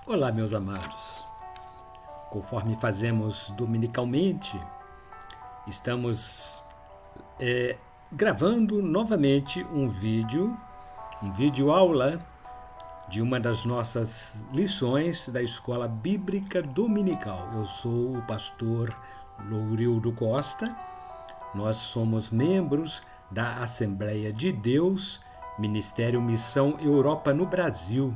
Olá, meus amados. Conforme fazemos dominicalmente, estamos gravando novamente um vídeo aula de uma das nossas lições da Escola Bíblica Dominical. Eu sou o pastor Lourildo Costa. Nós somos membros da Assembleia de Deus, Ministério Missão Europa no Brasil.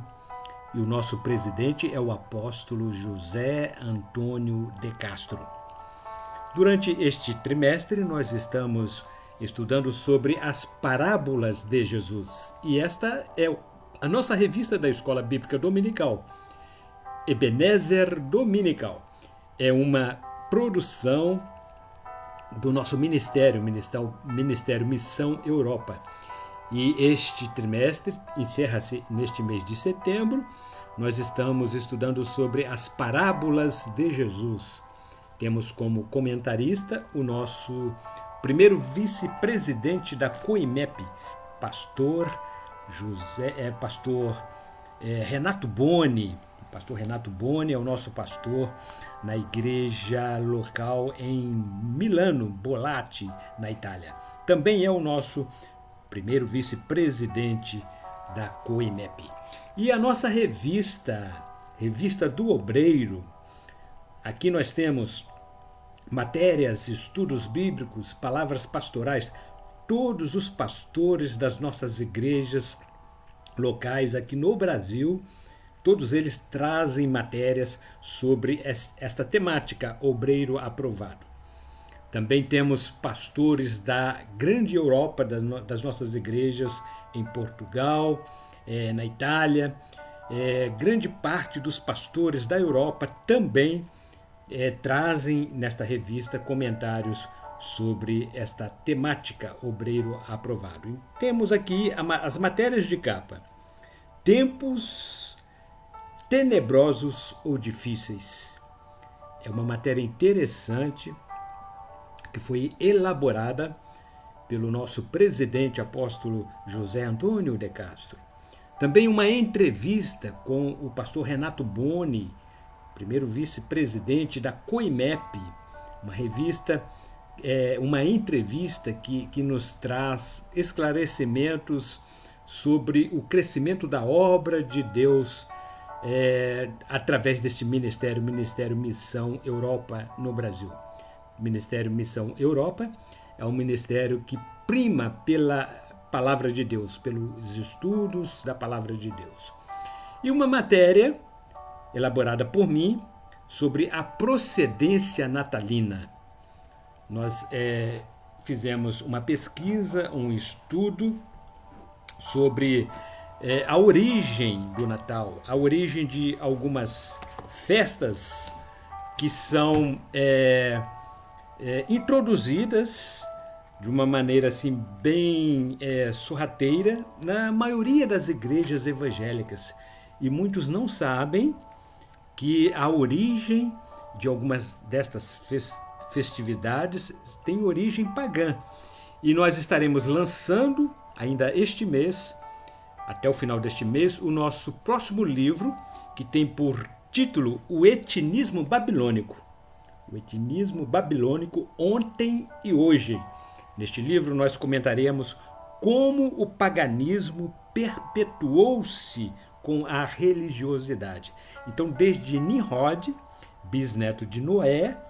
E o nosso presidente é o apóstolo José Antônio de Castro. Durante este trimestre, nós estamos estudando sobre as parábolas de Jesus. E esta é a nossa revista da Escola Bíblica Dominical, Ebenezer Dominical. É uma produção do nosso Ministério Missão Europa. E este trimestre encerra-se neste mês de setembro. Nós estamos estudando sobre as parábolas de Jesus. Temos como comentarista o nosso primeiro vice-presidente da COIMEP, pastor Renato Boni. O pastor Renato Boni é o nosso pastor na igreja local em Milano, Bollate, na Itália. Também é o nosso primeiro vice-presidente da COIMEP. E a nossa revista do Obreiro, aqui nós temos matérias, estudos bíblicos, palavras pastorais. Todos os pastores das nossas igrejas locais aqui no Brasil, todos eles trazem matérias sobre esta temática, Obreiro Aprovado. Também temos pastores da grande Europa, das nossas igrejas em Portugal, na Itália. Grande parte dos pastores da Europa também trazem nesta revista comentários sobre esta temática, Obreiro Aprovado. E temos aqui as matérias de capa. Tempos tenebrosos ou difíceis. É uma matéria interessante, que foi elaborada pelo nosso presidente apóstolo José Antônio de Castro. Também uma entrevista com o pastor Renato Boni, primeiro vice-presidente da COIMEP, uma entrevista que nos traz esclarecimentos sobre o crescimento da obra de Deus através deste Ministério Missão Europa no Brasil. Ministério Missão Europa é um ministério que prima pela palavra de Deus, pelos estudos da palavra de Deus. E uma matéria elaborada por mim sobre a procedência natalina. Nós fizemos uma pesquisa, um estudo sobre a origem do Natal, a origem de algumas festas que são introduzidas de uma maneira assim bem sorrateira na maioria das igrejas evangélicas. E muitos não sabem que a origem de algumas destas festividades tem origem pagã. E nós estaremos lançando ainda este mês, até o final deste mês, o nosso próximo livro, que tem por título O Etnismo Babilônico. O etnismo babilônico ontem e hoje. Neste livro nós comentaremos como o paganismo perpetuou-se com a religiosidade. Então, desde Nimrod, bisneto de Noé,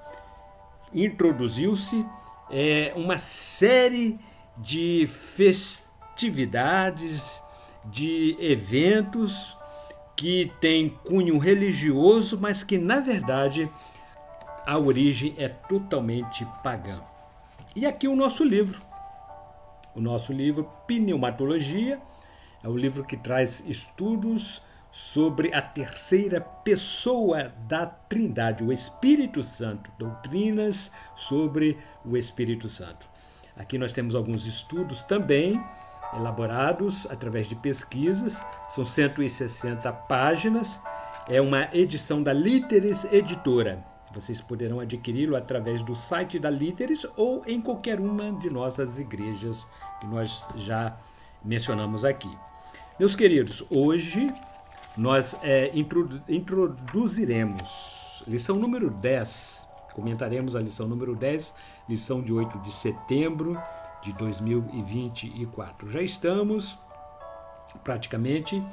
introduziu-se uma série de festividades, de eventos que têm cunho religioso, mas que, na verdade, a origem é totalmente pagã. E aqui o nosso livro Pneumatologia, é o livro que traz estudos sobre a terceira pessoa da Trindade, o Espírito Santo, doutrinas sobre o Espírito Santo. Aqui nós temos alguns estudos também elaborados através de pesquisas, são 160 páginas, é uma edição da Líteres Editora. Vocês poderão adquiri-lo através do site da Líteres ou em qualquer uma de nossas igrejas que nós já mencionamos aqui. Meus queridos, hoje nós introduziremos lição número 10. Comentaremos a lição número 10, lição de 8 de setembro de 2024. Já estamos praticamente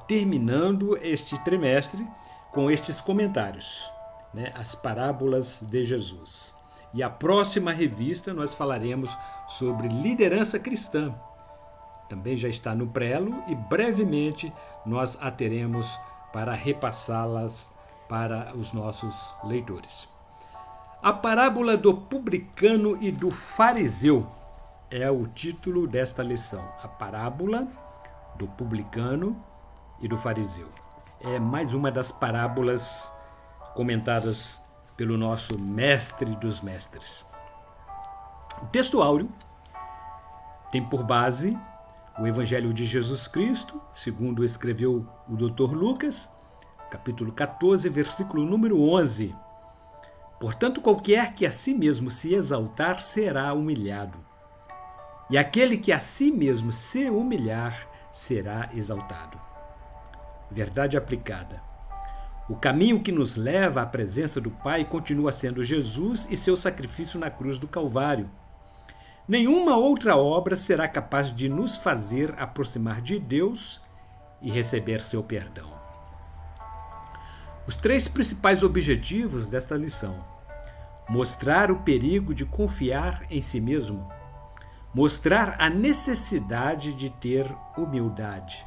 terminando este trimestre com estes comentários, né? As parábolas de Jesus. E a próxima revista nós falaremos sobre liderança cristã. Também já está no prelo e brevemente nós a teremos para repassá-las para os nossos leitores. A parábola do publicano e do fariseu é o título desta lição. A parábola do publicano e do fariseu. É mais uma das parábolas comentadas pelo nosso mestre dos mestres. O texto áureo tem por base o Evangelho de Jesus Cristo, segundo escreveu o Dr. Lucas, capítulo 14, versículo número 11. Portanto, qualquer que a si mesmo se exaltar será humilhado, e aquele que a si mesmo se humilhar será exaltado. Verdade aplicada. O caminho que nos leva à presença do Pai continua sendo Jesus e seu sacrifício na cruz do Calvário. Nenhuma outra obra será capaz de nos fazer aproximar de Deus e receber seu perdão. Os 3 principais objetivos desta lição: mostrar o perigo de confiar em si mesmo, mostrar a necessidade de ter humildade,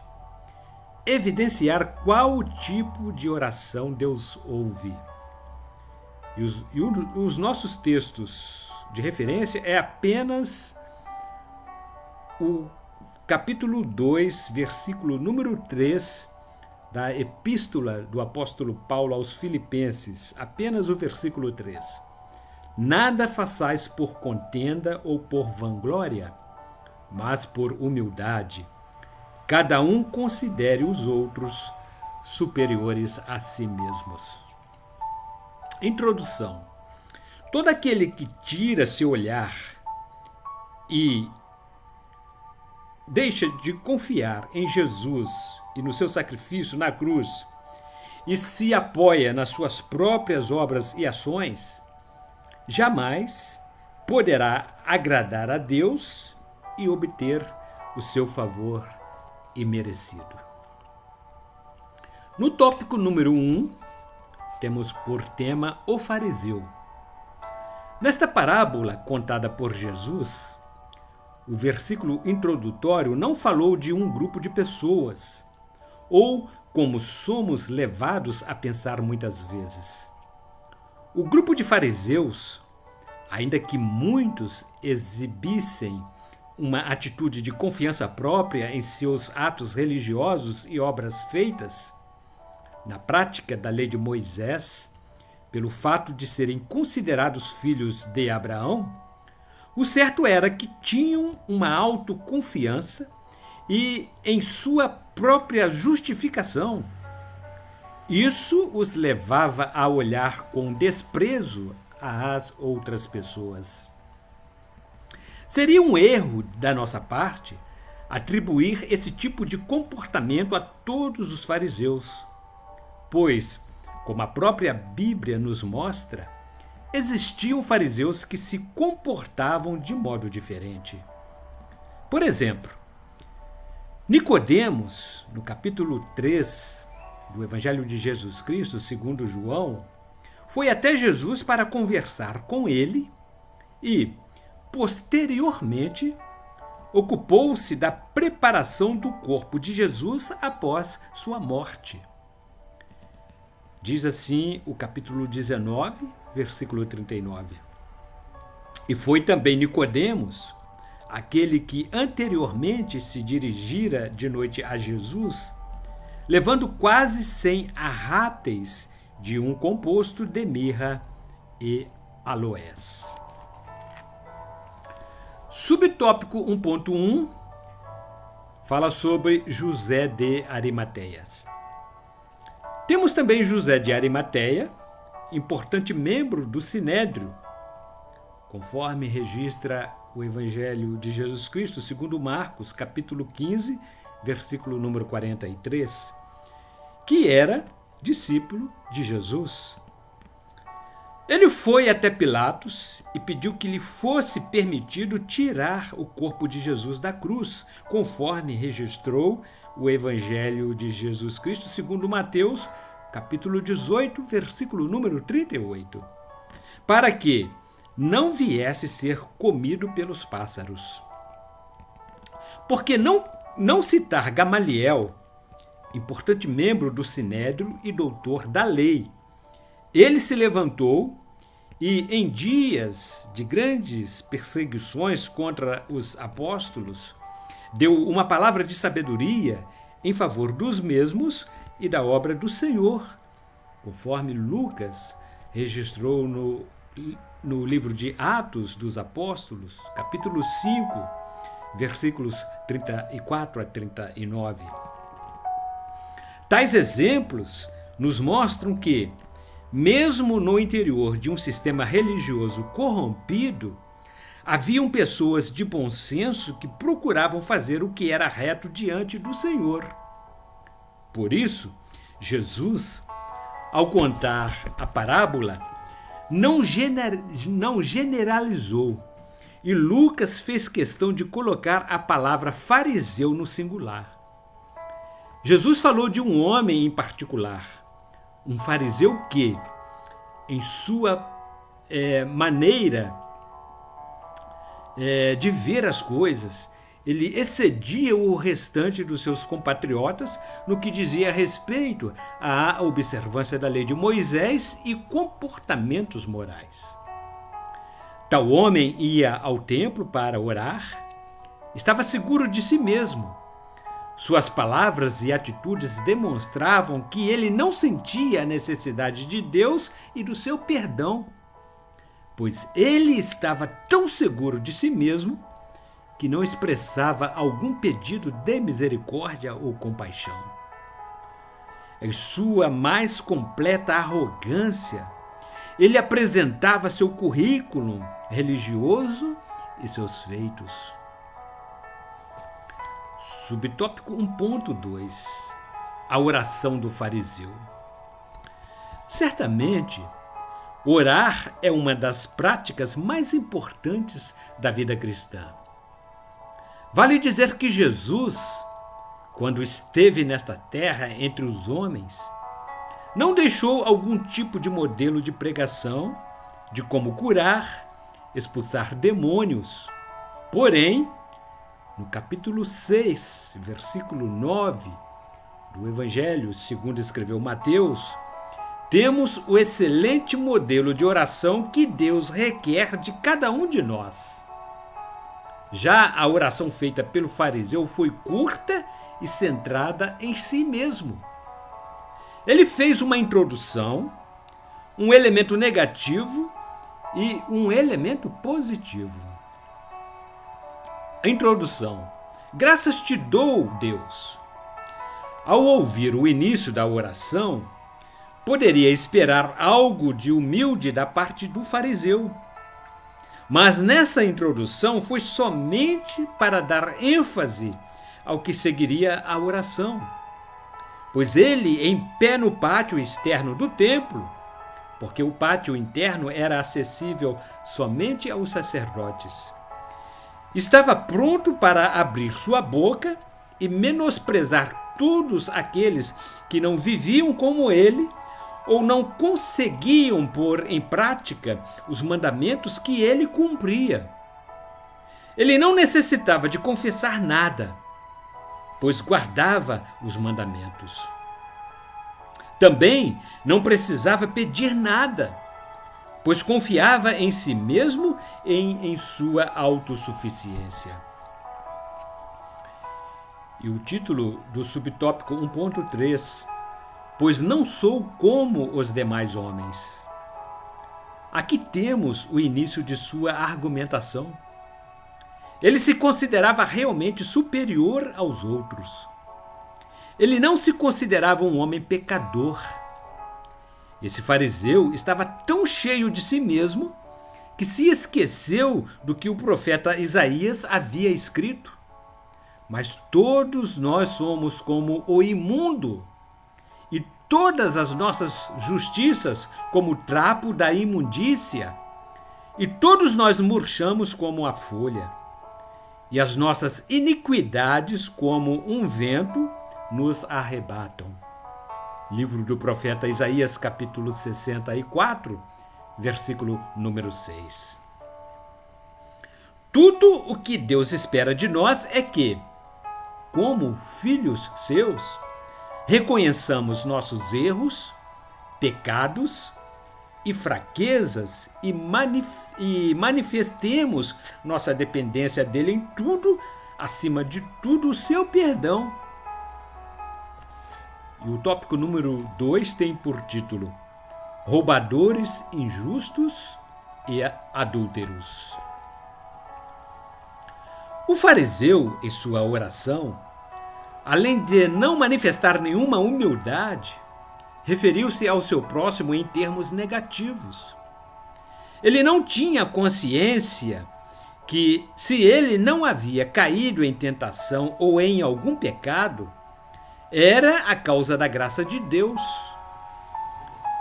evidenciar qual tipo de oração Deus ouve. E os nossos textos de referência é apenas o capítulo 2, versículo número 3 da epístola do apóstolo Paulo aos Filipenses, apenas o versículo 3. Nada façais por contenda ou por vanglória, mas por humildade. Cada um considere os outros superiores a si mesmos. Introdução. Todo aquele que tira seu olhar e deixa de confiar em Jesus e no seu sacrifício na cruz e se apoia nas suas próprias obras e ações, jamais poderá agradar a Deus e obter o seu favor imerecido. No tópico número 1, temos por tema o fariseu. Nesta parábola contada por Jesus, o versículo introdutório não falou de um grupo de pessoas, ou como somos levados a pensar muitas vezes. O grupo de fariseus, ainda que muitos exibissem uma atitude de confiança própria em seus atos religiosos e obras feitas, na prática da lei de Moisés, pelo fato de serem considerados filhos de Abraão, o certo era que tinham uma autoconfiança e em sua própria justificação. Isso os levava a olhar com desprezo às outras pessoas. Seria um erro da nossa parte atribuir esse tipo de comportamento a todos os fariseus, pois, como a própria Bíblia nos mostra, existiam fariseus que se comportavam de modo diferente. Por exemplo, Nicodemos, no capítulo 3 do Evangelho de Jesus Cristo, segundo João, foi até Jesus para conversar com ele e, posteriormente, ocupou-se da preparação do corpo de Jesus após sua morte. Diz assim o capítulo 19, versículo 39. E foi também Nicodemos, aquele que anteriormente se dirigira de noite a Jesus, levando quase 100 arráteis de um composto de mirra e aloés. Subtópico 1.1 fala sobre José de Arimateias. Temos também José de Arimateia, importante membro do Sinédrio, conforme registra o Evangelho de Jesus Cristo, segundo Marcos, capítulo 15, versículo número 43. que era discípulo de Jesus. Ele foi até Pilatos e pediu que lhe fosse permitido tirar o corpo de Jesus da cruz, conforme registrou o Evangelho de Jesus Cristo segundo Mateus, capítulo 18, versículo número 38, para que não viesse ser comido pelos pássaros. Porque não citar Gamaliel, importante membro do Sinédrio e doutor da lei, ele se levantou e, em dias de grandes perseguições contra os apóstolos, deu uma palavra de sabedoria em favor dos mesmos e da obra do Senhor, conforme Lucas registrou no livro de Atos dos Apóstolos, capítulo 5, versículos 34 a 39. Tais exemplos nos mostram que, mesmo no interior de um sistema religioso corrompido, haviam pessoas de bom senso que procuravam fazer o que era reto diante do Senhor. Por isso, Jesus, ao contar a parábola, não generalizou, e Lucas fez questão de colocar a palavra fariseu no singular. Jesus falou de um homem em particular, um fariseu que, em sua maneira de ver as coisas, ele excedia o restante dos seus compatriotas no que dizia a respeito à observância da lei de Moisés e comportamentos morais. Tal homem ia ao templo para orar, estava seguro de si mesmo. Suas palavras e atitudes demonstravam que ele não sentia a necessidade de Deus e do seu perdão, pois ele estava tão seguro de si mesmo que não expressava algum pedido de misericórdia ou compaixão. Em sua mais completa arrogância, ele apresentava seu currículo religioso e seus feitos. Subtópico 1.2 A oração do fariseu. Certamente, orar é uma das práticas mais importantes da vida cristã. Vale dizer que Jesus, quando esteve nesta terra entre os homens, não deixou algum tipo de modelo de pregação de como curar, expulsar demônios. Porém, no capítulo 6, versículo 9 do Evangelho, segundo escreveu Mateus, temos o excelente modelo de oração que Deus requer de cada um de nós. Já a oração feita pelo fariseu foi curta e centrada em si mesmo. Ele fez uma introdução, um elemento negativo e um elemento positivo. A introdução. Graças te dou, Deus. Ao ouvir o início da oração, poderia esperar algo de humilde da parte do fariseu. Mas nessa introdução foi somente para dar ênfase ao que seguiria a oração. Pois ele, em pé no pátio externo do templo, porque o pátio interno era acessível somente aos sacerdotes, estava pronto para abrir sua boca e menosprezar todos aqueles que não viviam como ele ou não conseguiam pôr em prática os mandamentos que ele cumpria. Ele não necessitava de confessar nada, pois guardava os mandamentos. Também não precisava pedir nada, pois confiava em si mesmo e em sua autossuficiência. E o título do subtópico 1.3, pois não sou como os demais homens. Aqui temos o início de sua argumentação. Ele se considerava realmente superior aos outros. Ele não se considerava um homem pecador. Esse fariseu estava tão cheio de si mesmo que se esqueceu do que o profeta Isaías havia escrito. Mas todos nós somos como o imundo, e todas as nossas justiças como trapo da imundícia, e todos nós murchamos como a folha, e as nossas iniquidades como um vento nos arrebatam. Livro do profeta Isaías, capítulo 64, versículo número 6. Tudo o que Deus espera de nós é que, como filhos seus, reconheçamos nossos erros, pecados e fraquezas e manifestemos nossa dependência dele em tudo, acima de tudo, o seu perdão. E o tópico número 2 tem por título: Roubadores injustos e adúlteros. O fariseu, em sua oração, além de não manifestar nenhuma humildade, referiu-se ao seu próximo em termos negativos. Ele não tinha consciência que, se ele não havia caído em tentação ou em algum pecado, era a causa da graça de Deus.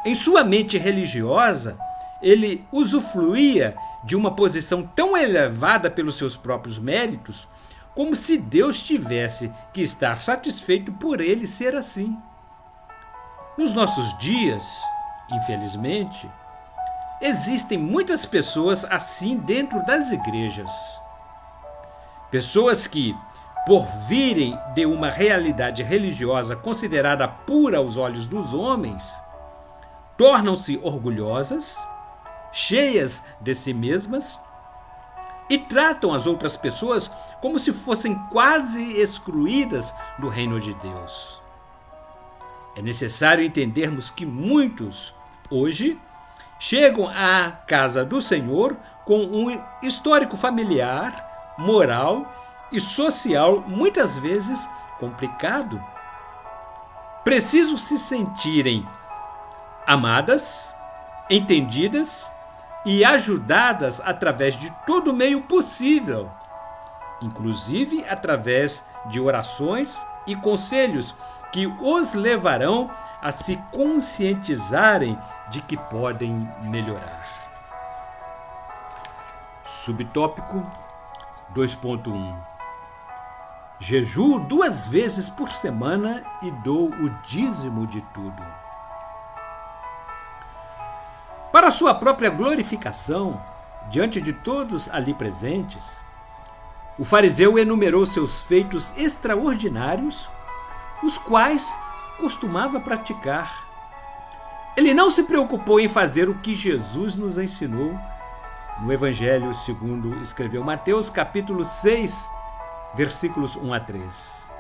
Em sua mente religiosa, ele usufruía de uma posição tão elevada pelos seus próprios méritos, como se Deus tivesse que estar satisfeito por ele ser assim. Nos nossos dias, infelizmente, existem muitas pessoas assim dentro das igrejas. Pessoas que, por virem de uma realidade religiosa considerada pura aos olhos dos homens, tornam-se orgulhosas, cheias de si mesmas e tratam as outras pessoas como se fossem quase excluídas do reino de Deus. É necessário entendermos que muitos, hoje, chegam à casa do Senhor com um histórico familiar, moral e social muitas vezes complicado. Precisam se sentirem amadas, entendidas e ajudadas através de todo meio possível, inclusive através de orações e conselhos que os levarão a se conscientizarem de que podem melhorar. Subtópico 2.1: Jejuo 2 vezes por semana e dou o dízimo de tudo. Para sua própria glorificação, diante de todos ali presentes, o fariseu enumerou seus feitos extraordinários, os quais costumava praticar. Ele não se preocupou em fazer o que Jesus nos ensinou no Evangelho segundo escreveu Mateus, capítulo 6, versículos 1 a 3.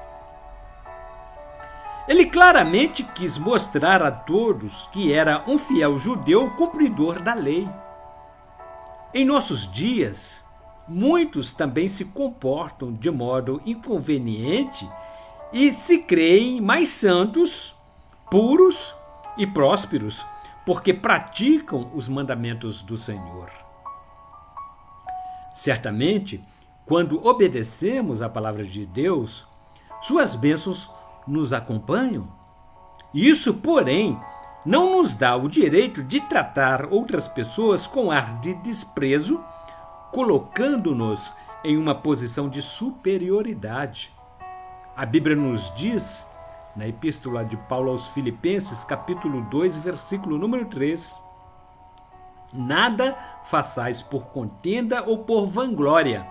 Ele claramente quis mostrar a todos que era um fiel judeu cumpridor da lei. Em nossos dias, muitos também se comportam de modo inconveniente e se creem mais santos, puros e prósperos, porque praticam os mandamentos do Senhor. Certamente, quando obedecemos à palavra de Deus, suas bênçãos nos acompanham. Isso, porém, não nos dá o direito de tratar outras pessoas com ar de desprezo, colocando-nos em uma posição de superioridade. A Bíblia nos diz, na Epístola de Paulo aos Filipenses, capítulo 2, versículo número 3, nada façais por contenda ou por vanglória,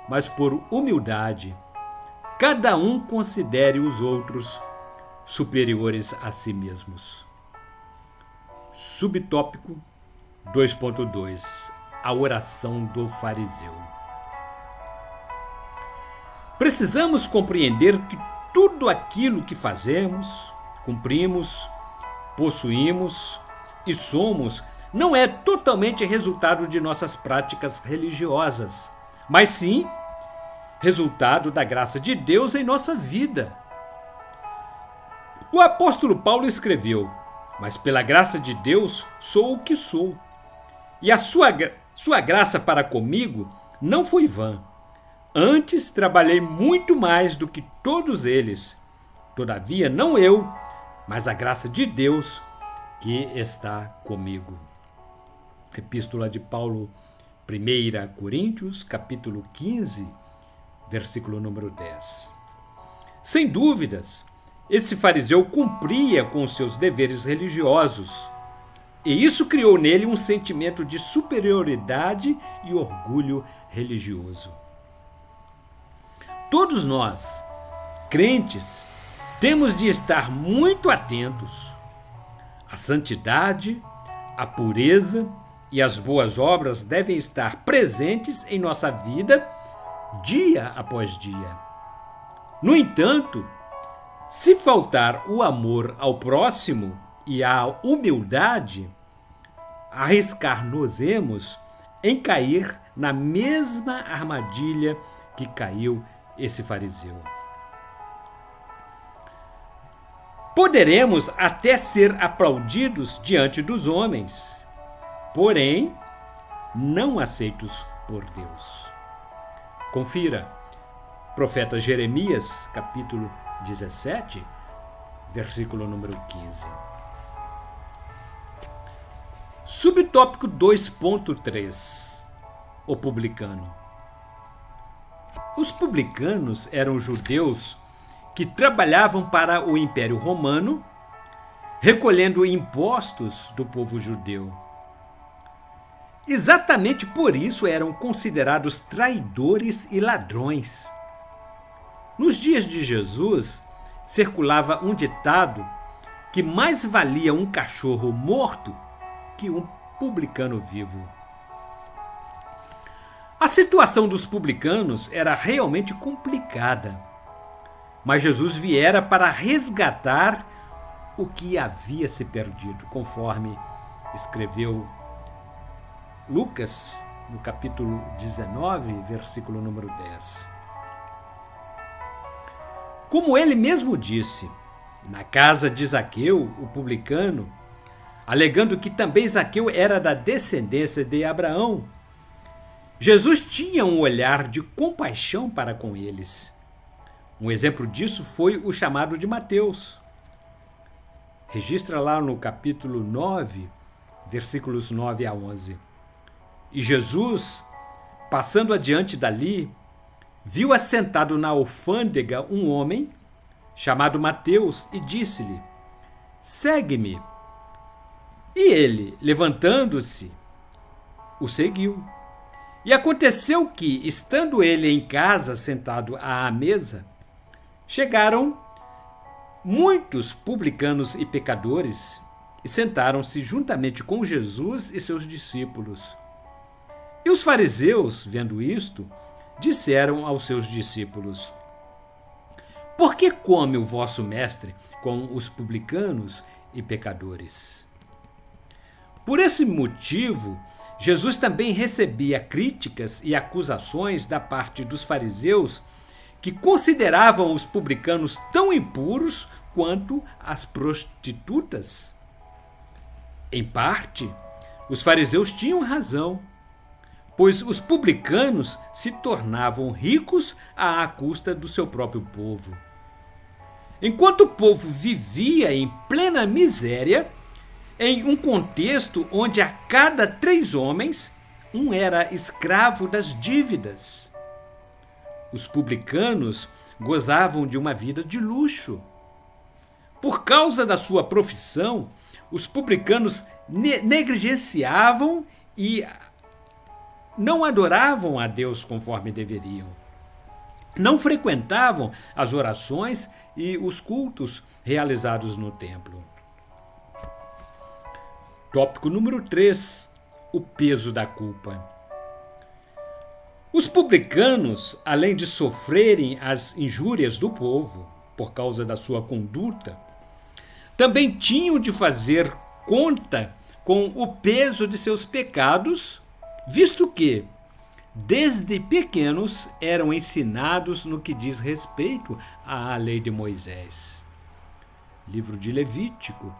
mas por humildade. Cada um considere os outros superiores a si mesmos. Subtópico 2.2: A oração do fariseu. Precisamos compreender que tudo aquilo que fazemos, cumprimos, possuímos e somos não é totalmente resultado de nossas práticas religiosas, mas sim resultado da graça de Deus em nossa vida. O apóstolo Paulo escreveu: mas pela graça de Deus sou o que sou, e a sua graça para comigo não foi vã. Antes trabalhei muito mais do que todos eles. Todavia, não eu, mas a graça de Deus que está comigo. Epístola de Paulo, 1 Coríntios, capítulo 15, versículo número 10. Sem dúvidas, esse fariseu cumpria com os seus deveres religiosos, e isso criou nele um sentimento de superioridade e orgulho religioso. Todos nós, crentes, temos de estar muito atentos. A santidade, a pureza e as boas obras devem estar presentes em nossa vida dia após dia. No entanto, se faltar o amor ao próximo e a humildade, arriscar-nos-emos em cair na mesma armadilha que caiu esse fariseu. Poderemos até ser aplaudidos diante dos homens, porém, não aceitos por Deus. Confira, profeta Jeremias, capítulo 17, versículo número 15. Subtópico 2.3. O publicano. Os publicanos eram judeus que trabalhavam para o Império Romano, recolhendo impostos do povo judeu. Exatamente por isso eram considerados traidores e ladrões. Nos dias de Jesus, circulava um ditado que mais valia um cachorro morto que um publicano vivo. A situação dos publicanos era realmente complicada, mas Jesus viera para resgatar o que havia se perdido, conforme escreveu Lucas, no capítulo 19, versículo número 10. Como ele mesmo disse, na casa de Zaqueu, o publicano, alegando que também Zaqueu era da descendência de Abraão, Jesus tinha um olhar de compaixão para com eles. Um exemplo disso foi o chamado de Mateus. Registra lá no capítulo 9, versículos 9 a 11. E Jesus, passando adiante dali, viu assentado na alfândega um homem chamado Mateus e disse-lhe: segue-me. E ele, levantando-se, o seguiu. E aconteceu que, estando ele em casa sentado à mesa, chegaram muitos publicanos e pecadores e sentaram-se juntamente com Jesus e seus discípulos. E os fariseus, vendo isto, disseram aos seus discípulos: por que come o vosso mestre com os publicanos e pecadores? Por esse motivo, Jesus também recebia críticas e acusações da parte dos fariseus, que consideravam os publicanos tão impuros quanto as prostitutas. Em parte, os fariseus tinham razão, pois os publicanos se tornavam ricos à custa do seu próprio povo. Enquanto o povo vivia em plena miséria, em um contexto onde a cada 3 homens, um era escravo das dívidas. Os publicanos gozavam de uma vida de luxo. Por causa da sua profissão, os publicanos negligenciavam e não adoravam a Deus conforme deveriam. Não frequentavam as orações e os cultos realizados no templo. Tópico número 3. O peso da culpa. Os publicanos, além de sofrerem as injúrias do povo por causa da sua conduta, também tinham de fazer conta com o peso de seus pecados, visto que, desde pequenos, eram ensinados no que diz respeito à lei de Moisés. Livro de Levítico,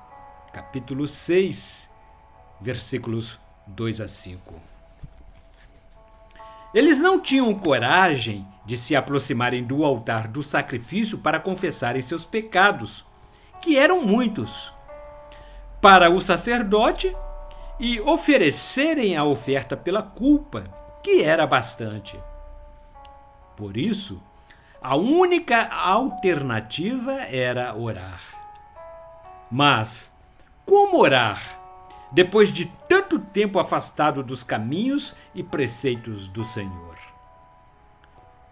capítulo 6, versículos 2 a 5. Eles não tinham coragem de se aproximarem do altar do sacrifício para confessarem seus pecados, que eram muitos, para o sacerdote e oferecerem a oferta pela culpa, que era bastante. Por isso, a única alternativa era orar. Mas como orar depois de tanto tempo afastado dos caminhos e preceitos do Senhor?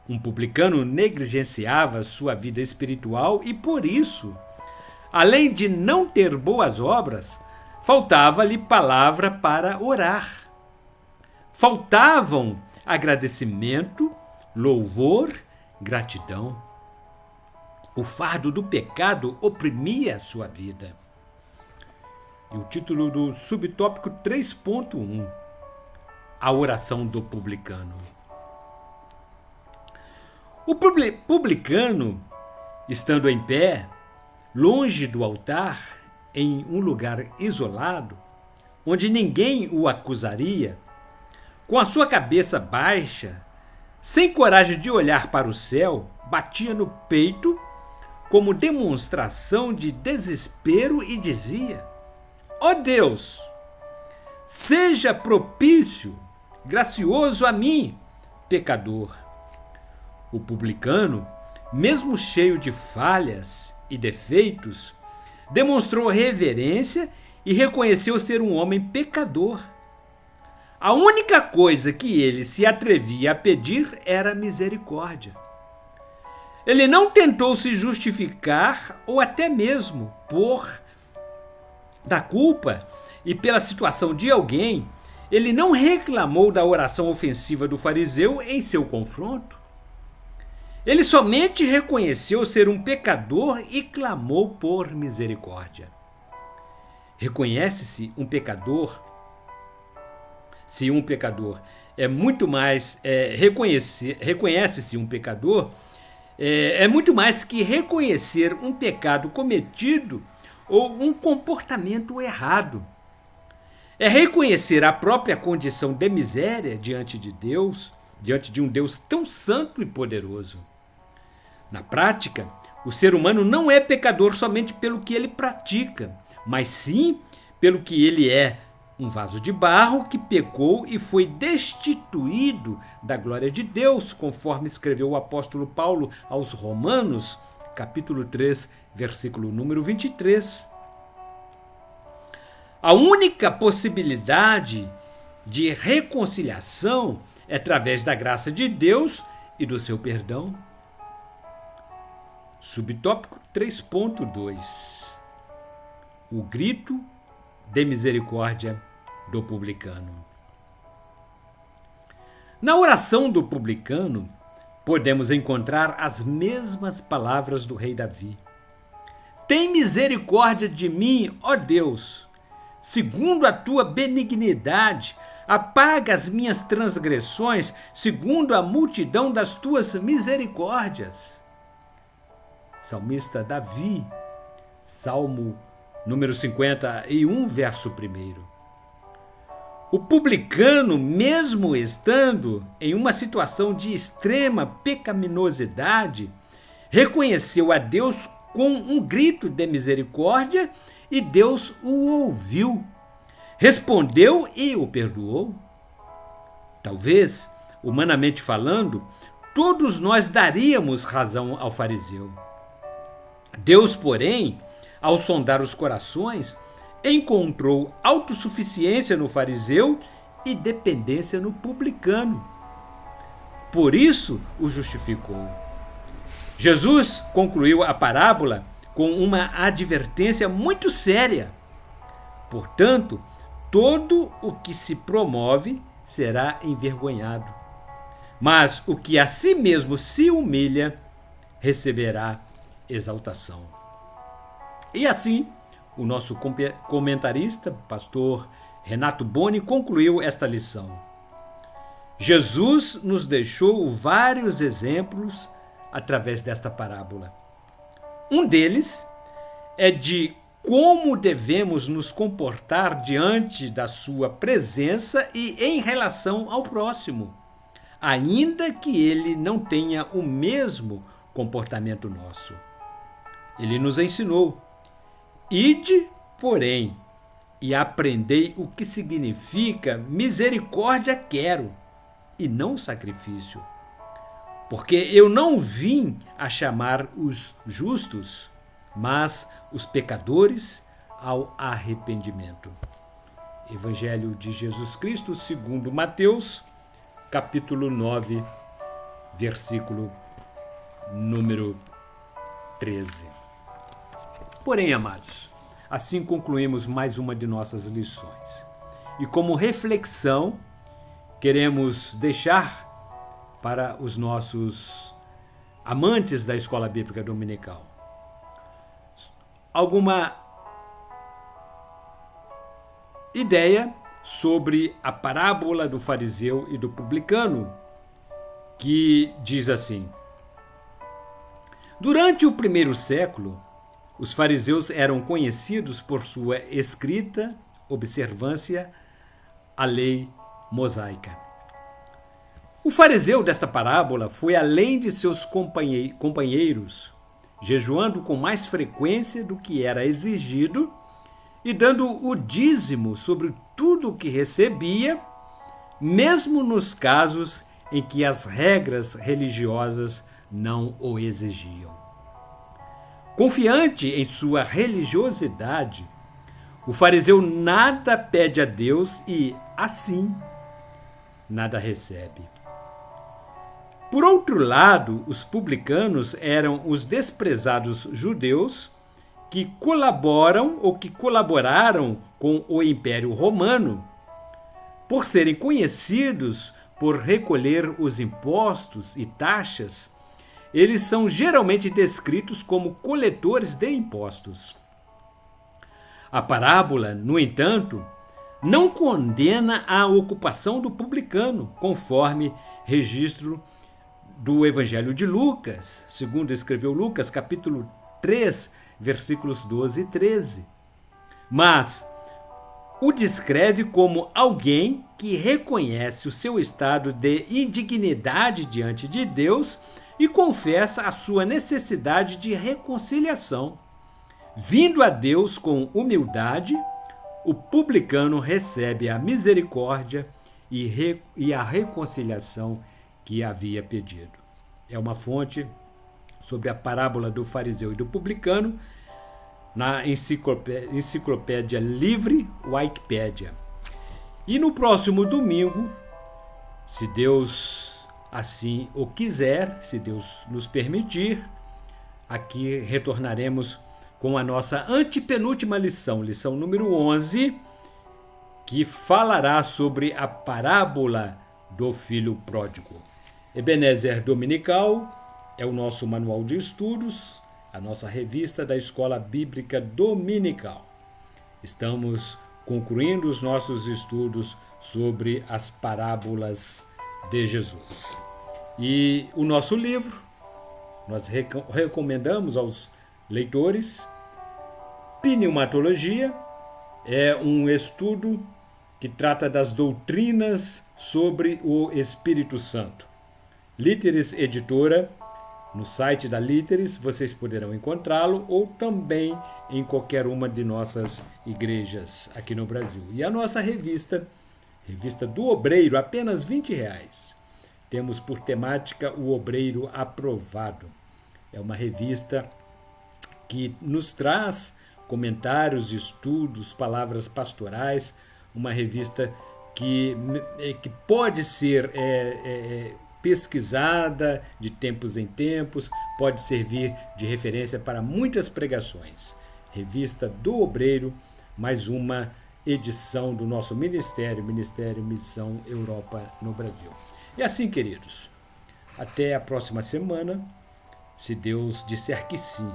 Um publicano negligenciava sua vida espiritual e, por isso, além de não ter boas obras, faltava-lhe palavra para orar. Faltavam agradecimento, louvor, gratidão. O fardo do pecado oprimia a sua vida. E o título do subtópico 3.1, a oração do publicano. O publicano, estando em pé, longe do altar, em um lugar isolado, onde ninguém o acusaria, com a sua cabeça baixa, sem coragem de olhar para o céu, batia no peito como demonstração de desespero e dizia: ó Deus, seja propício, gracioso a mim, pecador. O publicano, mesmo cheio de falhas e defeitos, demonstrou reverência e reconheceu ser um homem pecador. A única coisa que ele se atrevia a pedir era misericórdia. Ele não tentou se justificar ou até mesmo por da culpa e pela situação de alguém. Ele não reclamou da oração ofensiva do fariseu em seu confronto. Ele somente reconheceu ser um pecador e clamou por misericórdia. Reconhece-se um pecador, se um pecador é muito mais, reconhece-se um pecador, é muito mais que reconhecer um pecado cometido ou um comportamento errado. É reconhecer a própria condição de miséria diante de Deus, diante de um Deus tão santo e poderoso. Na prática, o ser humano não é pecador somente pelo que ele pratica, mas sim pelo que ele é, um vaso de barro que pecou e foi destituído da glória de Deus, conforme escreveu o apóstolo Paulo aos Romanos, capítulo 3, versículo número 23. A única possibilidade de reconciliação é através da graça de Deus e do seu perdão. Subtópico 3.2, o grito de misericórdia do publicano. Na oração do publicano, podemos encontrar as mesmas palavras do rei Davi. Tem misericórdia de mim, ó Deus, segundo a tua benignidade, apaga as minhas transgressões, segundo a multidão das tuas misericórdias. Salmista Davi, Salmo número 51, verso 1. O publicano, mesmo estando em uma situação de extrema pecaminosidade, reconheceu a Deus com um grito de misericórdia e Deus o ouviu, respondeu e o perdoou. Talvez, humanamente falando, todos nós daríamos razão ao fariseu. Deus, porém, ao sondar os corações, encontrou autossuficiência no fariseu e dependência no publicano. Por isso o justificou. Jesus concluiu a parábola com uma advertência muito séria. Portanto, todo o que se promove será envergonhado, mas o que a si mesmo se humilha receberá exaltação. E assim, o nosso comentarista, pastor Renato Boni, concluiu esta lição. Jesus nos deixou vários exemplos através desta parábola. Um deles é de como devemos nos comportar diante da sua presença e em relação ao próximo, ainda que ele não tenha o mesmo comportamento nosso. Ele nos ensinou Ide, porém, e aprendei o que significa misericórdia quero, e não sacrifício. Porque eu não vim a chamar os justos, mas os pecadores ao arrependimento. Evangelho de Jesus Cristo, segundo Mateus, capítulo 9, versículo número 13. Porém, amados, assim concluímos mais uma de nossas lições. E como reflexão, queremos deixar para os nossos amantes da Escola Bíblica Dominical alguma ideia sobre a parábola do fariseu e do publicano, que diz assim: durante o primeiro século, os fariseus eram conhecidos por sua estrita observância à lei mosaica. O fariseu desta parábola foi além de seus companheiros, jejuando com mais frequência do que era exigido e dando o dízimo sobre tudo o que recebia, mesmo nos casos em que as regras religiosas não o exigiam. Confiante em sua religiosidade, o fariseu nada pede a Deus e, assim, nada recebe. Por outro lado, os publicanos eram os desprezados judeus que colaboraram com o Império Romano, por serem conhecidos por recolher os impostos e taxas. Eles são geralmente descritos como coletores de impostos. A parábola, no entanto, não condena a ocupação do publicano, conforme registro do Evangelho de Lucas, segundo escreveu Lucas, capítulo 3, versículos 12 e 13. Mas o descreve como alguém que reconhece o seu estado de indignidade diante de Deus e confessa a sua necessidade de reconciliação. Vindo a Deus com humildade, o publicano recebe a misericórdia e a reconciliação que havia pedido. É uma fonte sobre a parábola do fariseu e do publicano na enciclopédia livre Wikipédia. E no próximo domingo, se Deus assim o quiser, se Deus nos permitir, aqui retornaremos com a nossa antepenúltima lição, lição número 11, que falará sobre a parábola do filho pródigo. Ebenezer Dominical é o nosso manual de estudos, a nossa revista da Escola Bíblica Dominical. Estamos concluindo os nossos estudos sobre as parábolas de Jesus. E o nosso livro, nós recomendamos aos leitores, Pneumatologia, é um estudo que trata das doutrinas sobre o Espírito Santo. Líteres Editora, no site da Líteres vocês poderão encontrá-lo ou também em qualquer uma de nossas igrejas aqui no Brasil. E a nossa revista do Obreiro, apenas R$20. Temos por temática o Obreiro Aprovado. É uma revista que nos traz comentários, estudos, palavras pastorais, uma revista que pode ser pesquisada de tempos em tempos, pode servir de referência para muitas pregações. Revista do Obreiro, mais uma edição do nosso Ministério Missão Europa no Brasil. E assim, queridos, até a próxima semana, se Deus disser que sim,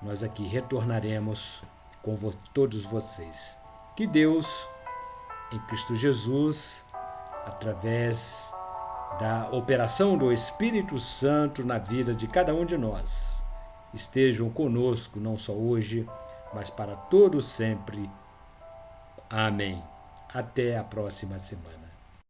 nós aqui retornaremos com todos vocês. Que Deus, em Cristo Jesus, através da operação do Espírito Santo na vida de cada um de nós, estejam conosco, não só hoje, mas para todos sempre. Amém. Até a próxima semana.